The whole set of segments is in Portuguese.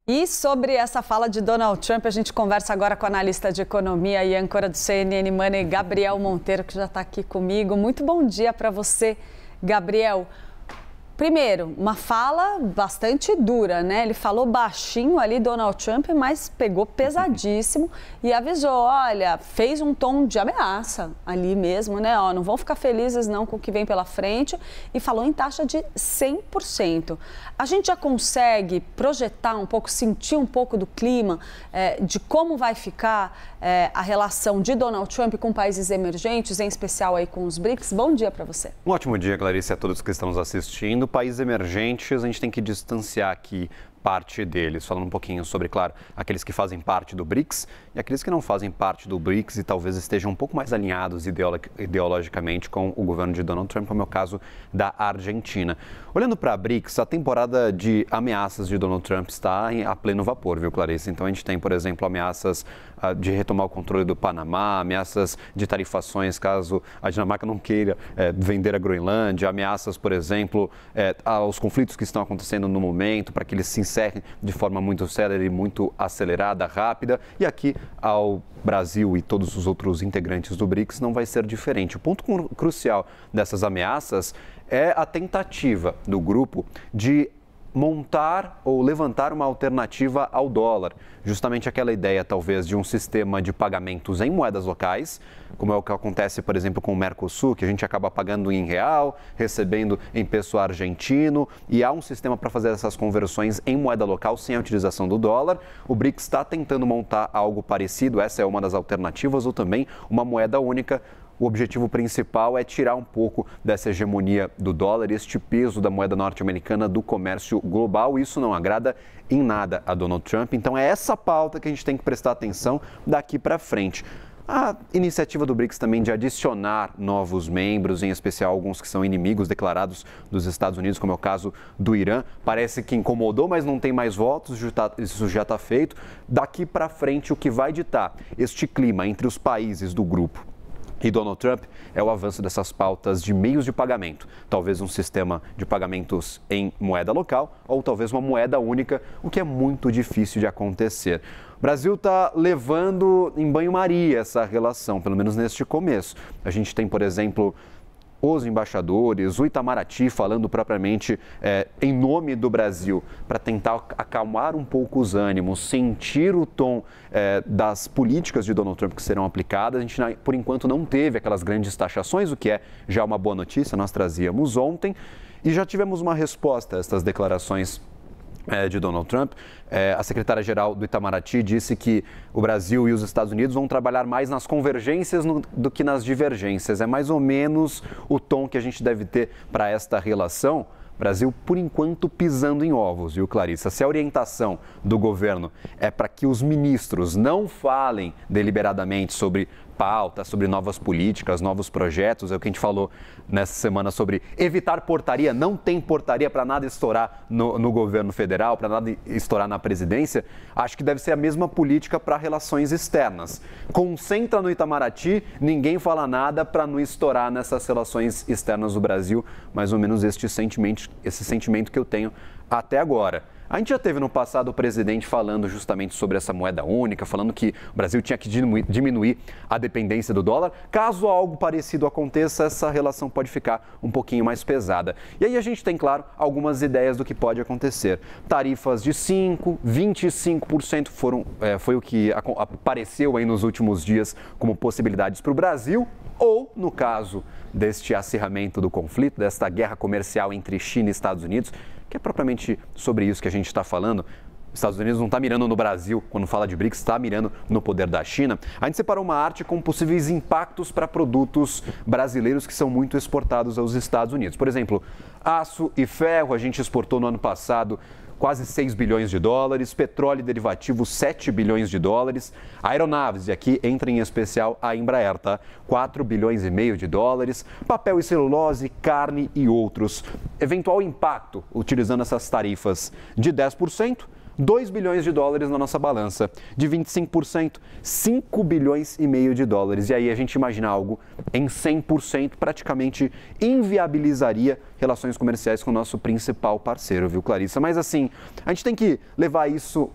E sobre essa fala de Donald Trump, a gente conversa agora com o analista de economia e âncora do CNN Money, Gabriel Monteiro, que já está aqui comigo. Muito bom dia para você, Gabriel. Primeiro, uma fala bastante dura, né? Ele falou baixinho ali, Donald Trump, mas pegou pesadíssimo e avisou, olha, fez um tom de ameaça ali mesmo, né? Ó, não vão ficar felizes não com o que vem pela frente e falou em taxa de 100%. A gente já consegue projetar um pouco, sentir um pouco do clima de como vai ficar a relação de Donald Trump com países emergentes, em especial aí com os BRICS? Bom dia para você. Um ótimo dia, Clarice, a todos que estão nos assistindo. Países emergentes, a gente tem que distanciar aqui parte deles, falando um pouquinho sobre, claro, aqueles que fazem parte do BRICS e aqueles que não fazem parte do BRICS e talvez estejam um pouco mais alinhados ideologicamente com o governo de Donald Trump, como é o caso da Argentina. Olhando para a BRICS, a temporada de ameaças de Donald Trump está a pleno vapor, viu, Clarice? Então a gente tem, por exemplo, ameaças de retomar o controle do Panamá, ameaças de tarifações caso a Dinamarca não queira vender a Groenlândia, ameaças, por exemplo, aos conflitos que estão acontecendo no momento, para que eles se encerrem de forma muito célere, muito acelerada, rápida. E aqui ao Brasil e todos os outros integrantes do BRICS não vai ser diferente. O ponto crucial dessas ameaças é a tentativa do grupo de montar ou levantar uma alternativa ao dólar. Justamente aquela ideia, talvez, de um sistema de pagamentos em moedas locais, como é o que acontece, por exemplo, com o Mercosul, que a gente acaba pagando em real, recebendo em peso argentino, e há um sistema para fazer essas conversões em moeda local sem a utilização do dólar. O BRICS está tentando montar algo parecido, essa é uma das alternativas, ou também uma moeda única. O objetivo principal é tirar um pouco dessa hegemonia do dólar, este peso da moeda norte-americana do comércio global. Isso não agrada em nada a Donald Trump. Então é essa pauta que a gente tem que prestar atenção daqui para frente. A iniciativa do BRICS também de adicionar novos membros, em especial alguns que são inimigos declarados dos Estados Unidos, como é o caso do Irã, parece que incomodou, mas não tem mais votos, isso já está feito. Daqui para frente, o que vai ditar este clima entre os países do grupo e Donald Trump é o avanço dessas pautas de meios de pagamento. Talvez um sistema de pagamentos em moeda local ou talvez uma moeda única, o que é muito difícil de acontecer. O Brasil está levando em banho-maria essa relação, pelo menos neste começo. A gente tem, por exemplo, os embaixadores, o Itamaraty falando propriamente em nome do Brasil para tentar acalmar um pouco os ânimos, sentir o tom das políticas de Donald Trump que serão aplicadas. A gente, por enquanto, não teve aquelas grandes taxações, o que é já uma boa notícia, nós trazíamos ontem, e já tivemos uma resposta a estas declarações de Donald Trump. A secretária-geral do Itamaraty disse que o Brasil e os Estados Unidos vão trabalhar mais nas convergências do que nas divergências. É mais ou menos o tom que a gente deve ter para esta relação. Brasil, por enquanto, pisando em ovos, viu, Clarissa? Se a orientação do governo é para que os ministros não falem deliberadamente sobre pauta, sobre novas políticas, novos projetos, é o que a gente falou nessa semana sobre evitar portaria, não tem portaria para nada estourar no governo federal, para nada estourar na presidência, acho que deve ser a mesma política para relações externas. Concentra no Itamaraty, ninguém fala nada para não estourar nessas relações externas do Brasil, mais ou menos esse sentimento que eu tenho até agora. A gente já teve no passado o presidente falando justamente sobre essa moeda única, falando que o Brasil tinha que diminuir a dependência do dólar. Caso algo parecido aconteça, essa relação pode ficar um pouquinho mais pesada. E aí a gente tem, claro, algumas ideias do que pode acontecer. Tarifas de 5%, 25% foi o que apareceu aí nos últimos dias como possibilidades para o Brasil. Ou, no caso deste acirramento do conflito, desta guerra comercial entre China e Estados Unidos, que é propriamente sobre isso que a gente está falando. Os Estados Unidos não está mirando no Brasil quando fala de BRICS, está mirando no poder da China. A gente separou uma arte com possíveis impactos para produtos brasileiros que são muito exportados aos Estados Unidos. Por exemplo, aço e ferro, a gente exportou no ano passado quase 6 bilhões de dólares, petróleo e derivativos 7 bilhões de dólares, aeronaves, e aqui entra em especial a Embraer, tá? 4 bilhões e meio de dólares, papel e celulose, carne e outros. Eventual impacto utilizando essas tarifas de 10%, 2 bilhões de dólares na nossa balança. De 25%, 5 bilhões e meio de dólares. E aí a gente imagina algo em 100% praticamente inviabilizaria relações comerciais com o nosso principal parceiro, viu, Clarissa? Mas assim, a gente tem que levar isso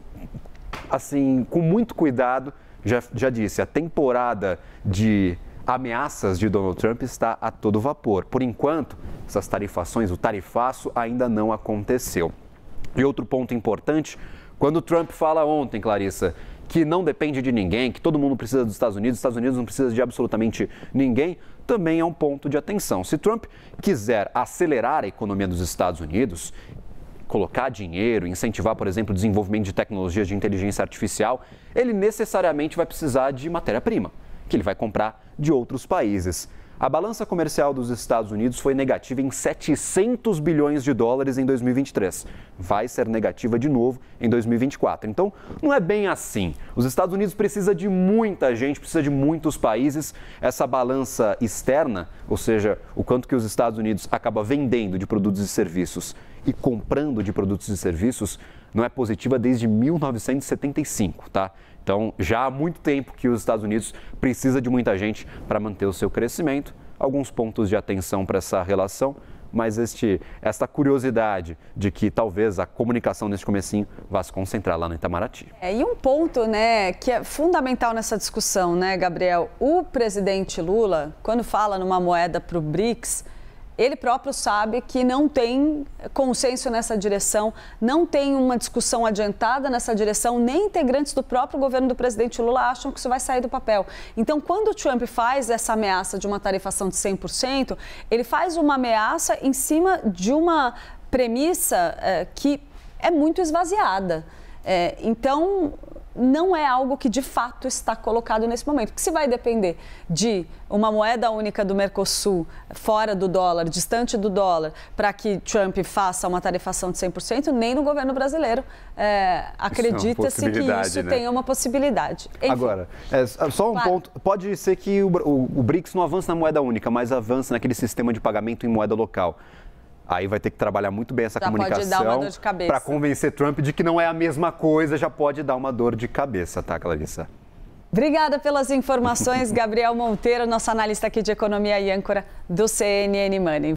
assim com muito cuidado. Já disse, a temporada de ameaças de Donald Trump está a todo vapor. Por enquanto, essas tarifações, o tarifaço ainda não aconteceu. E outro ponto importante, quando o Trump fala ontem, Clarissa, que não depende de ninguém, que todo mundo precisa dos Estados Unidos não precisa de absolutamente ninguém, também é um ponto de atenção. Se Trump quiser acelerar a economia dos Estados Unidos, colocar dinheiro, incentivar, por exemplo, o desenvolvimento de tecnologias de inteligência artificial, ele necessariamente vai precisar de matéria-prima, que ele vai comprar de outros países. A balança comercial dos Estados Unidos foi negativa em 700 bilhões de dólares em 2023. Vai ser negativa de novo em 2024. Então, não é bem assim. Os Estados Unidos precisa de muita gente, precisa de muitos países. Essa balança externa, ou seja, o quanto que os Estados Unidos acaba vendendo de produtos e serviços e comprando de produtos e serviços, não é positiva desde 1975, tá? Então, já há muito tempo que os Estados Unidos precisa de muita gente para manter o seu crescimento. Alguns pontos de atenção para essa relação, mas esta curiosidade de que talvez a comunicação nesse comecinho vá se concentrar lá no Itamaraty. E um ponto, né, que é fundamental nessa discussão, né, Gabriel? O presidente Lula, quando fala numa moeda para o BRICS, ele próprio sabe que não tem consenso nessa direção, não tem uma discussão adiantada nessa direção, nem integrantes do próprio governo do presidente Lula acham que isso vai sair do papel. Então, quando o Trump faz essa ameaça de uma tarifação de 100%, ele faz uma ameaça em cima de uma premissa que é muito esvaziada. Então, não é algo que de fato está colocado nesse momento, que se vai depender de uma moeda única do Mercosul, fora do dólar, distante do dólar, para que Trump faça uma tarifação de 100%, nem no governo brasileiro acredita-se que isso tenha uma possibilidade. Enfim. Agora, só um ponto, pode ser que o BRICS não avance na moeda única, mas avance naquele sistema de pagamento em moeda local. Aí vai ter que trabalhar muito bem essa comunicação para convencer Trump de que não é a mesma coisa, já pode dar uma dor de cabeça, tá, Clarissa? Obrigada pelas informações, Gabriel Monteiro, nosso analista aqui de economia e âncora do CNN Money.